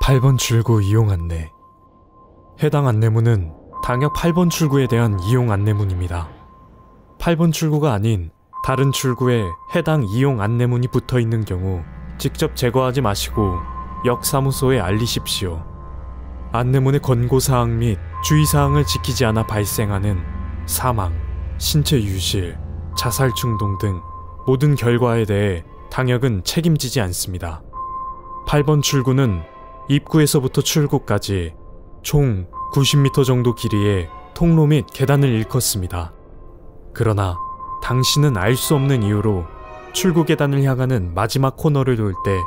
8번 출구 이용 안내. 해당 안내문은 당역 8번 출구에 대한 이용 안내문입니다. 8번 출구가 아닌 다른 출구에 해당 이용 안내문이 붙어 있는 경우 직접 제거하지 마시고 역 사무소에 알리십시오. 안내문의 권고사항 및 주의사항을 지키지 않아 발생하는 사망, 신체 유실, 자살 충동 등 모든 결과에 대해 당역은 책임지지 않습니다. 8번 출구는 입구에서부터 출구까지 총 90m 정도 길이의 통로 및 계단을 일컫습니다. 그러나 당신은 알 수 없는 이유로 출구 계단을 향하는 마지막 코너를 돌 때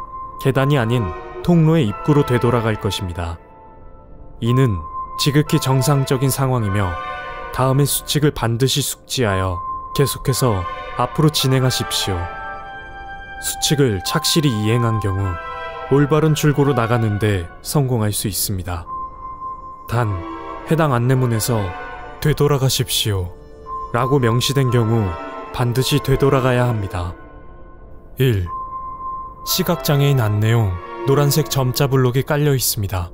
계단이 아닌 통로의 입구로 되돌아갈 것입니다. 이는 지극히 정상적인 상황이며 다음의 수칙을 반드시 숙지하여 계속해서 앞으로 진행하십시오. 수칙을 착실히 이행한 경우 올바른 출구로 나가는데 성공할 수 있습니다. 단, 해당 안내문에서 되돌아가십시오 라고 명시된 경우 반드시 되돌아가야 합니다. 1. 시각장애인 안내용 노란색 점자 블록이 깔려 있습니다.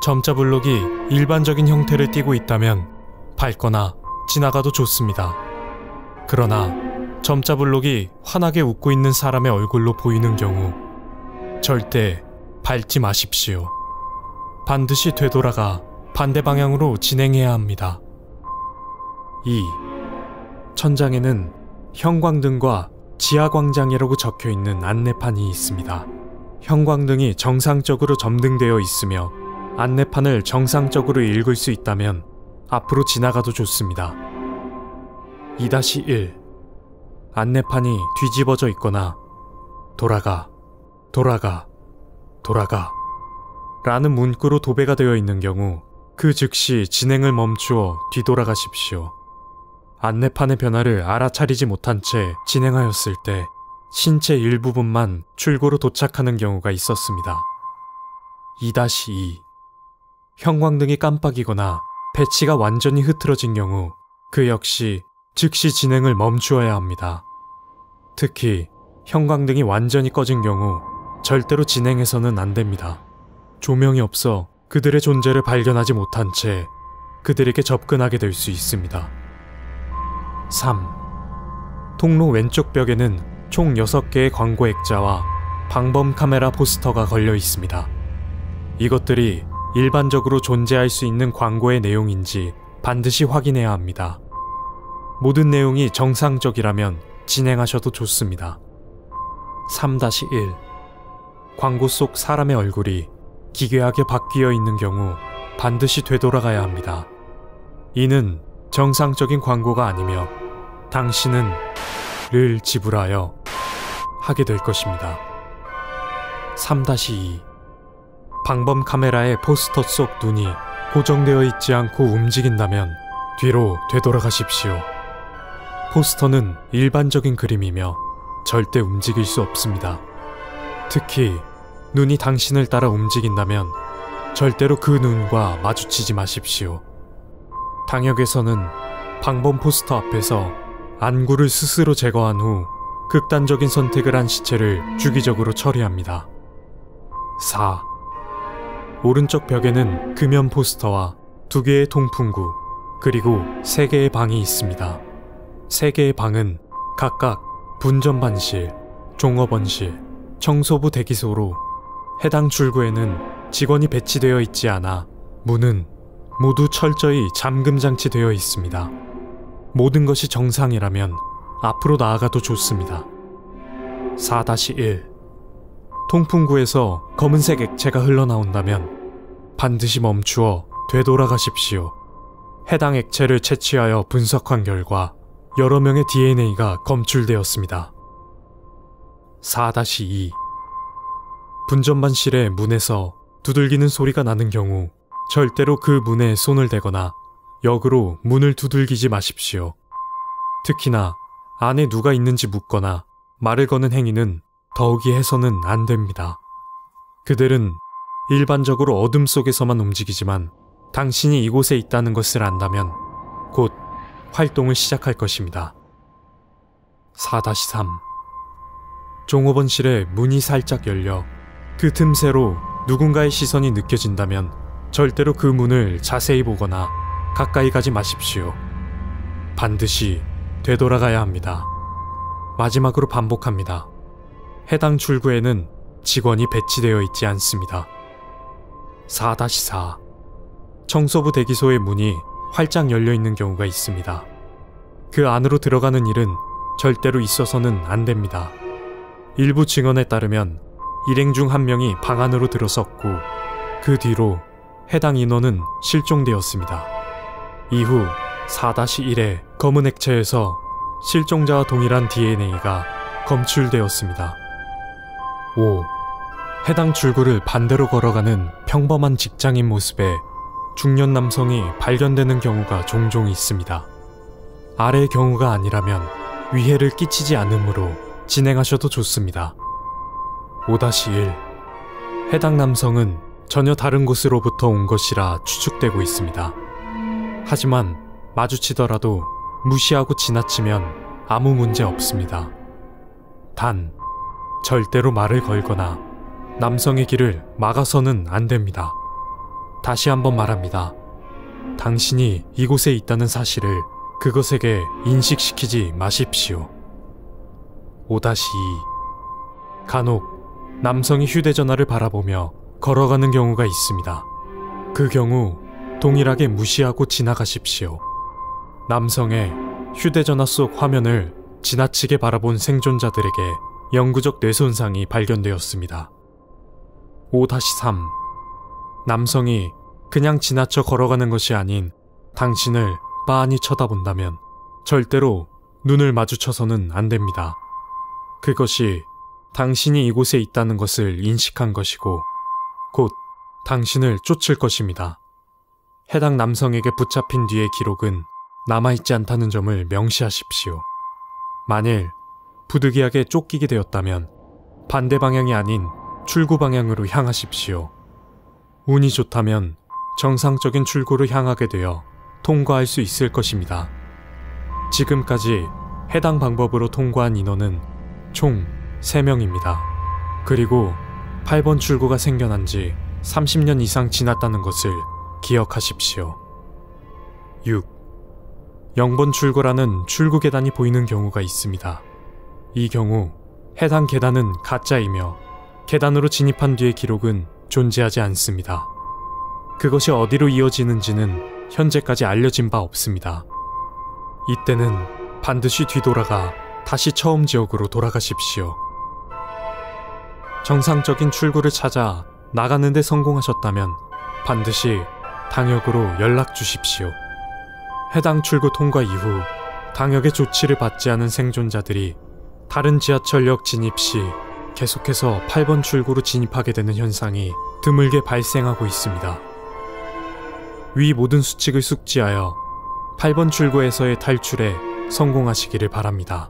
점자 블록이 일반적인 형태를 띠고 있다면 밟거나 지나가도 좋습니다. 그러나 점자 블록이 환하게 웃고 있는 사람의 얼굴로 보이는 경우 절대 밟지 마십시오. 반드시 되돌아가 반대 방향으로 진행해야 합니다. 2. 천장에는 형광등과 지하광장이라고 적혀있는 안내판이 있습니다. 형광등이 정상적으로 점등되어 있으며 안내판을 정상적으로 읽을 수 있다면 앞으로 지나가도 좋습니다. 2-1. 안내판이 뒤집어져 있거나 돌아가, 돌아가, 돌아가 라는 문구로 도배가 되어 있는 경우 그 즉시 진행을 멈추어 뒤돌아가십시오. 안내판의 변화를 알아차리지 못한 채 진행하였을 때 신체 일부분만 출구로 도착하는 경우가 있었습니다. 2-2. 형광등이 깜빡이거나 배치가 완전히 흐트러진 경우 그 역시 즉시 진행을 멈추어야 합니다. 특히 형광등이 완전히 꺼진 경우 절대로 진행해서는 안 됩니다. 조명이 없어 그들의 존재를 발견하지 못한 채 그들에게 접근하게 될 수 있습니다. 3. 통로 왼쪽 벽에는 총 6개의 광고 액자와 방범 카메라 포스터가 걸려 있습니다. 이것들이 일반적으로 존재할 수 있는 광고의 내용인지 반드시 확인해야 합니다. 모든 내용이 정상적이라면 진행하셔도 좋습니다. 3-1. 광고 속 사람의 얼굴이 기괴하게 바뀌어 있는 경우 반드시 되돌아가야 합니다. 이는 정상적인 광고가 아니며 당신은 를 지불하여 하게 될 것입니다. 3-2. 방범 카메라의 포스터 속 눈이 고정되어 있지 않고 움직인다면 뒤로 되돌아가십시오. 포스터는 일반적인 그림이며 절대 움직일 수 없습니다. 특히 눈이 당신을 따라 움직인다면 절대로 그 눈과 마주치지 마십시오. 당역에서는 방범 포스터 앞에서 안구를 스스로 제거한 후 극단적인 선택을 한 시체를 주기적으로 처리합니다. 4. 오른쪽 벽에는 금연 포스터와 2개의 통풍구 그리고 3개의 방이 있습니다. 3개의 방은 각각 분전반실, 종업원실, 청소부 대기소로 해당 출구에는 직원이 배치되어 있지 않아 문은 모두 철저히 잠금 장치되어 있습니다. 모든 것이 정상이라면 앞으로 나아가도 좋습니다. 4-1. 통풍구에서 검은색 액체가 흘러나온다면 반드시 멈추어 되돌아가십시오. 해당 액체를 채취하여 분석한 결과 여러 명의 DNA가 검출되었습니다. 4-2. 분전반실의 문에서 두들기는 소리가 나는 경우 절대로 그 문에 손을 대거나 역으로 문을 두들기지 마십시오. 특히나 안에 누가 있는지 묻거나 말을 거는 행위는 더욱이 해서는 안 됩니다. 그들은 일반적으로 어둠 속에서만 움직이지만 당신이 이곳에 있다는 것을 안다면 곧 활동을 시작할 것입니다. 4-3. 종업원실의 문이 살짝 열려 그 틈새로 누군가의 시선이 느껴진다면 절대로 그 문을 자세히 보거나 가까이 가지 마십시오. 반드시 되돌아가야 합니다. 마지막으로 반복합니다. 해당 출구에는 직원이 배치되어 있지 않습니다. 4-4. 청소부 대기소의 문이 활짝 열려 있는 경우가 있습니다. 그 안으로 들어가는 일은 절대로 있어서는 안 됩니다. 일부 증언에 따르면 일행 중 한 명이 방 안으로 들어섰고 그 뒤로 해당 인원은 실종되었습니다. 이후 4-1의 검은 액체에서 실종자와 동일한 DNA가 검출되었습니다. 5. 해당 출구를 반대로 걸어가는 평범한 직장인 모습의 중년 남성이 발견되는 경우가 종종 있습니다. 아래의 경우가 아니라면 위해를 끼치지 않으므로 진행하셔도 좋습니다. 5-1. 해당 남성은 전혀 다른 곳으로부터 온 것이라 추측되고 있습니다. 하지만 마주치더라도 무시하고 지나치면 아무 문제 없습니다. 단, 절대로 말을 걸거나 남성의 길을 막아서는 안 됩니다. 다시 한번 말합니다. 당신이 이곳에 있다는 사실을 그것에게 인식시키지 마십시오. 5-2. 간혹 남성이 휴대전화를 바라보며 걸어가는 경우가 있습니다. 그 경우 동일하게 무시하고 지나가십시오. 남성의 휴대전화 속 화면을 지나치게 바라본 생존자들에게 영구적 뇌손상이 발견되었습니다. 5-3. 남성이 그냥 지나쳐 걸어가는 것이 아닌 당신을 빤히 쳐다본다면 절대로 눈을 마주쳐서는 안 됩니다. 그것이 당신이 이곳에 있다는 것을 인식한 것이고 곧 당신을 쫓을 것입니다. 해당 남성에게 붙잡힌 뒤의 기록은 남아있지 않다는 점을 명시하십시오. 만일 부득이하게 쫓기게 되었다면 반대 방향이 아닌 출구 방향으로 향하십시오. 운이 좋다면 정상적인 출구를 향하게 되어 통과할 수 있을 것입니다. 지금까지 해당 방법으로 통과한 인원은 총 3명입니다. 그리고 8번 출구가 생겨난 지 30년 이상 지났다는 것을 기억하십시오. 6. 0번 출구라는 출구 계단이 보이는 경우가 있습니다. 이 경우 해당 계단은 가짜이며 계단으로 진입한 뒤의 기록은 존재하지 않습니다. 그것이 어디로 이어지는지는 현재까지 알려진 바 없습니다. 이때는 반드시 뒤돌아가 다시 처음 지역으로 돌아가십시오. 정상적인 출구를 찾아 나가는데 성공하셨다면 반드시 당역으로 연락 주십시오. 해당 출구 통과 이후 당역의 조치를 받지 않은 생존자들이 다른 지하철역 진입 시 계속해서 8번 출구로 진입하게 되는 현상이 드물게 발생하고 있습니다. 위 모든 수칙을 숙지하여 8번 출구에서의 탈출에 성공하시기를 바랍니다.